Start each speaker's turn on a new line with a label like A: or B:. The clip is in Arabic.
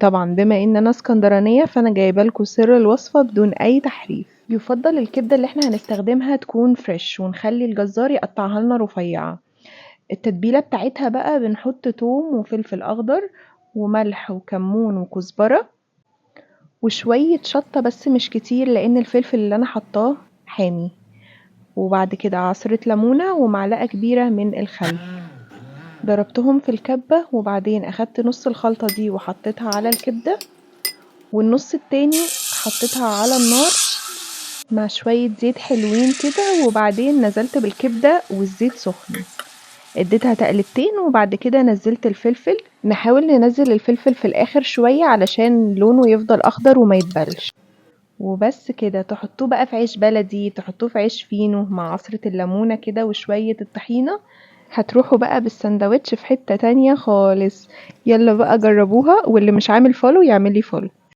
A: طبعا بما ان انا اسكندرانية فانا جايبه لكم سر الوصفة بدون اي تحريف. يفضل الكبدة اللي احنا هنستخدمها تكون فريش، ونخلي الجزار يقطعها لنا رفيعة. التتبيلة بتاعتها بقى بنحط توم وفلفل اخضر وملح وكمون وكزبرة وشوية شطة بس مش كتير لان الفلفل اللي انا حطاه حامي. وبعد كده عصرة ليمونة ومعلقة كبيرة من الخل. ضربتهم في الكبة وبعدين اخدت نص الخلطة دي وحطيتها على الكبدة، والنص التاني حطيتها على النار مع شوية زيت حلوين كده، وبعدين نزلت بالكبدة والزيت سخن. اديتها تقلبتين وبعد كده نزلت الفلفل. نحاول ننزل الفلفل في الاخر شوية علشان لونه يفضل اخضر وما يتبلش. وبس كده، تحطوه بقى في عيش بلدي، تحطوه في عيش فينو مع عصرة الليمونة كده وشوية الطحينة. هتروحوا بقى بالسندوتش في حتة تانية خالص. يلا بقى جربوها، واللي مش عامل فولو يعمل لي فولو.